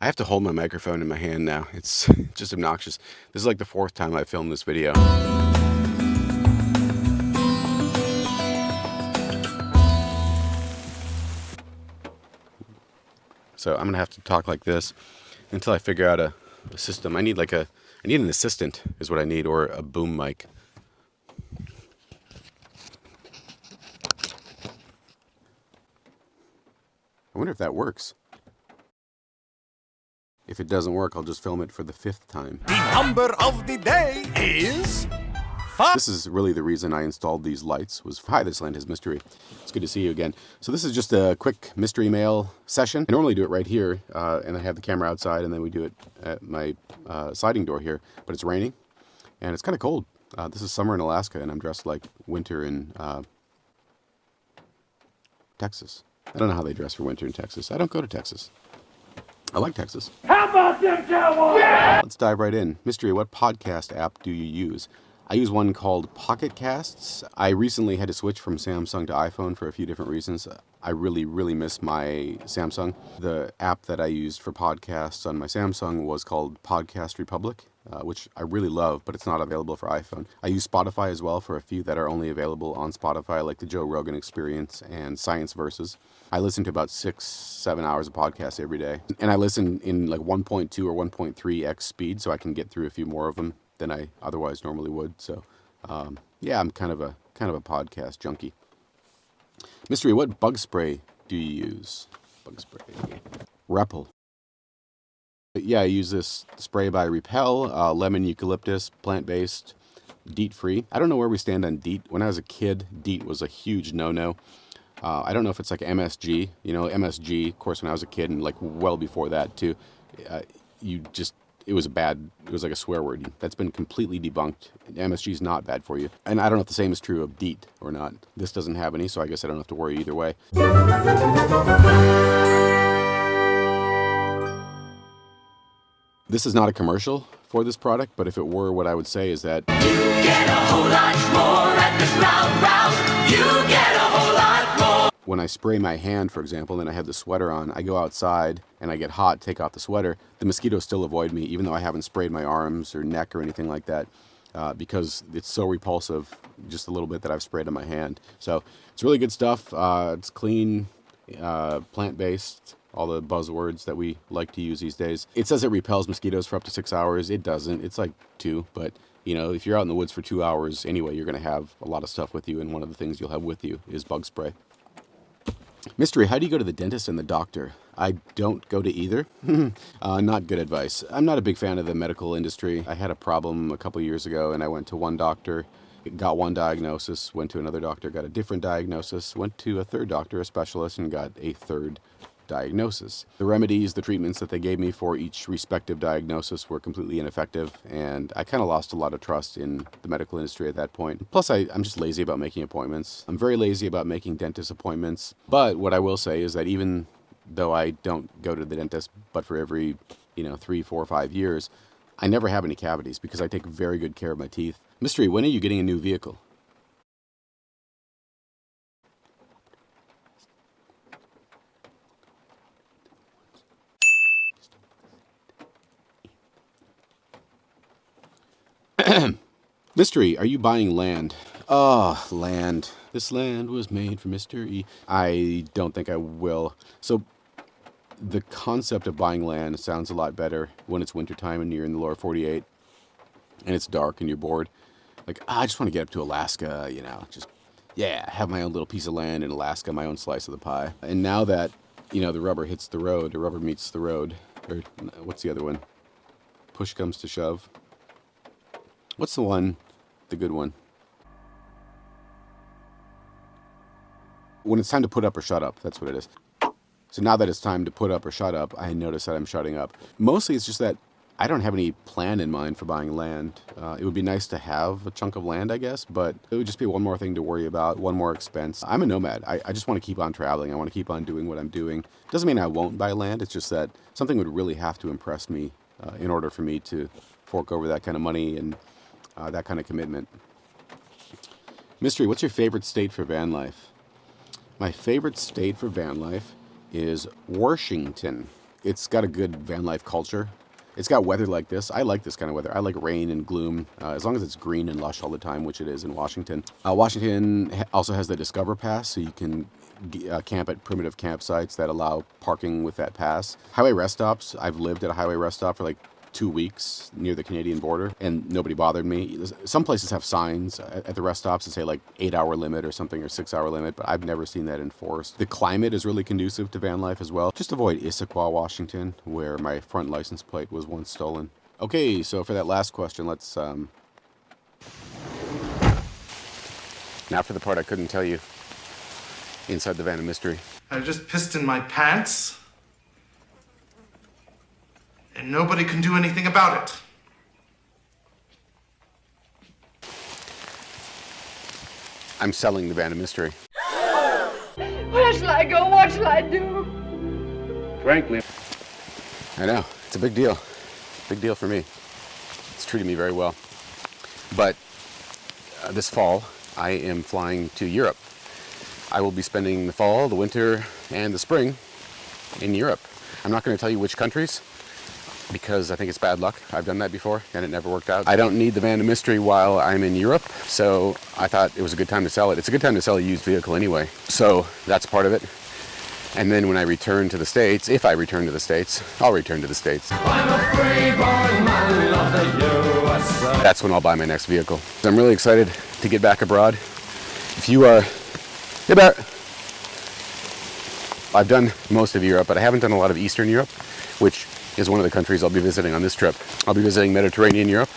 I have to hold my microphone in my hand now. It's just obnoxious. This is like the fourth time I filmed this video. So I'm gonna have to talk like this until I figure out a system. I need an assistant is what I need, or a boom mic. I wonder if that works. If it doesn't work, I'll just film it for the fifth time. The number of the day is... This is really the reason I installed these lights. Hi, this land is mystery. It's good to see you again. So this is just a quick mystery mail session. I normally do it right here, and I have the camera outside, and then we do it at my sliding door here. But it's raining, and it's kind of cold. This is summer in Alaska, and I'm dressed like winter in Texas. I don't know how they dress for winter in Texas. I don't go to Texas. I like Texas. How about them Cowboys? Yeah! Let's dive right in. Mystery, what podcast app do you use? I use one called Pocket Casts. I recently had to switch from Samsung to iPhone for a few different reasons. I really, really miss my Samsung. The app that I used for podcasts on my Samsung was called Podcast Republic, which I really love, but it's not available for iPhone. I use Spotify as well for a few that are only available on Spotify, like the Joe Rogan Experience and Science Versus. I listen to about 6-7 hours of podcasts every day, and I listen in like 1.2 or 1.3x speed, so I can get through a few more of them than I otherwise normally would. So, yeah, I'm kind of a podcast junkie. Mystery, what bug spray do you use? Bug spray. Repel. Yeah, I use this spray by Repel, lemon eucalyptus, plant-based, DEET-free. I don't know where we stand on DEET. When I was a kid, DEET was a huge no-no. I don't know if it's like MSG. You know, MSG, of course, when I was a kid, and like well before that too, it was like a swear word. That's been completely debunked. MSG is not bad for you. And I don't know if the same is true of DEET or not. This doesn't have any, so I guess I don't have to worry either way. This is not a commercial for this product, but if it were, what I would say is that you get a whole lot more at the ground round. You get a whole lot more. When I spray my hand, for example, and I have the sweater on, I go outside and I get hot, take off the sweater, the mosquitoes still avoid me, even though I haven't sprayed my arms or neck or anything like that, because it's so repulsive, just a little bit that I've sprayed on my hand. So it's really good stuff. It's clean, plant-based, all the buzzwords that we like to use these days. It says it repels mosquitoes for up to 6 hours. It doesn't. It's like 2, but you know, if you're out in the woods for 2 hours anyway, you're going to have a lot of stuff with you, and one of the things you'll have with you is bug spray. Mystery, how do you go to the dentist and the doctor? I don't go to either. Not good advice. I'm not a big fan of the medical industry. I had a problem a couple years ago, and I went to one doctor, got one diagnosis, went to another doctor, got a different diagnosis, went to a third doctor, a specialist, and got a third diagnosis. The remedies, the treatments that they gave me for each respective diagnosis were completely ineffective, and I kind of lost a lot of trust in the medical industry at that point. Plus, I'm just lazy about making appointments. I'm very lazy about making dentist appointments, but what I will say is that even though I don't go to the dentist but for every 3, 4, 5 years, I never have any cavities because I take very good care of my teeth. Mystery, when are you getting a new vehicle? Mystery, are you buying land? Oh, land. This land was made for Mr. E. I don't think I will. So the concept of buying land sounds a lot better when it's wintertime and you're in the lower 48 and it's dark and you're bored. Like, I just want to get up to Alaska, have my own little piece of land in Alaska, my own slice of the pie. And now that, the rubber hits the road, the rubber meets the road, or what's the other one? Push comes to shove. What's the one, the good one? When it's time to put up or shut up, that's what it is. So now that it's time to put up or shut up, I notice that I'm shutting up. Mostly it's just that I don't have any plan in mind for buying land. It would be nice to have a chunk of land, I guess, but it would just be one more thing to worry about, one more expense. I'm a nomad. I just want to keep on traveling. I want to keep on doing what I'm doing. Doesn't mean I won't buy land. It's just that something would really have to impress me in order for me to fork over that kind of money and that kind of commitment. Mystery, what's your favorite state for van life? My favorite state for van life is Washington. it's got a good van life culture. It's got weather like this. I like this kind of weather. I like rain and gloom, as long as it's green and lush all the time, which it is in Washington. Washington also has the Discover Pass, so you can camp at primitive campsites that allow parking with that pass. Highway rest stops. I've lived at a highway rest stop for like 2 weeks near the Canadian border, and nobody bothered me. Some places have signs at the rest stops that say like 8-hour limit or something, or 6-hour limit, but I've never seen that enforced. The climate is really conducive to van life as well. Just avoid Issaquah, Washington, where my front license plate was once stolen. Okay, so for that last question, let's now for the part I couldn't tell you inside the van of mystery. I just pissed in my pants. And nobody can do anything about it. I'm selling the van of mystery. Where shall I go? What shall I do? Frankly, I know, it's a big deal. Big deal for me. It's treated me very well. But this fall, I am flying to Europe. I will be spending the fall, the winter, and the spring in Europe. I'm not going to tell you which countries, because I think it's bad luck. I've done that before and it never worked out. I don't need the van of mystery while I'm in Europe, so I thought it was a good time to sell it. It's a good time to sell a used vehicle anyway, so that's part of it. And then when I return to the States, if I return to the States, I'll return to the States. I'm a free born man of the USA. That's when I'll buy my next vehicle. I'm really excited to get back abroad. If you are, hey Barrett. I've done most of Europe, but I haven't done a lot of Eastern Europe, which is one of the countries I'll be visiting on this trip. I'll be visiting Mediterranean Europe,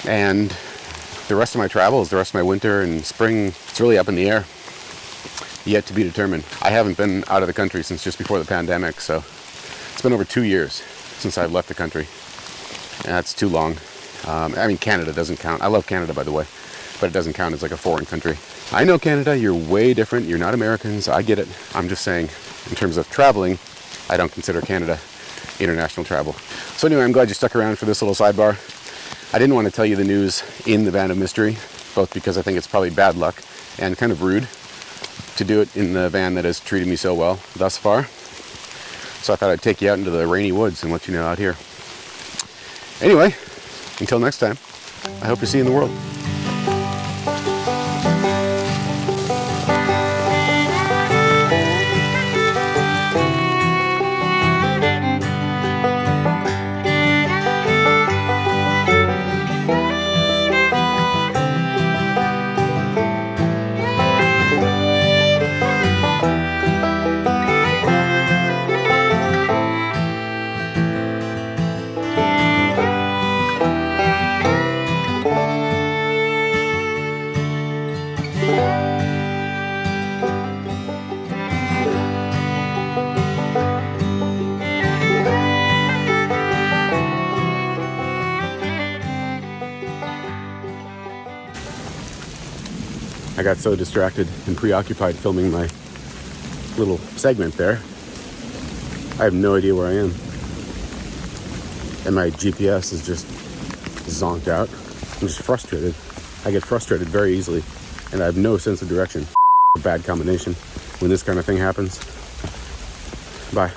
and the rest of my travels, the rest of my winter and spring, it's really up in the air. Yet to be determined. I haven't been out of the country since just before the pandemic, so it's been over 2 years since I've left the country. And that's too long. I mean, Canada doesn't count. I love Canada, by the way, but it doesn't count as like a foreign country. I know Canada, you're way different. You're not Americans. I get it. I'm just saying, in terms of traveling, I don't consider Canada international travel. So anyway, I'm glad you stuck around for this little sidebar. I didn't want to tell you the news in the van of mystery, both because I think it's probably bad luck and kind of rude to do it in the van that has treated me so well thus far. So I thought I'd take you out into the rainy woods and let you know out here. Anyway, until next time, I hope to see you in the world. I got so distracted and preoccupied filming my little segment there. I have no idea where I am. And my GPS is just zonked out. I'm just frustrated. I get frustrated very easily, and I have no sense of direction. A bad combination when this kind of thing happens. Bye.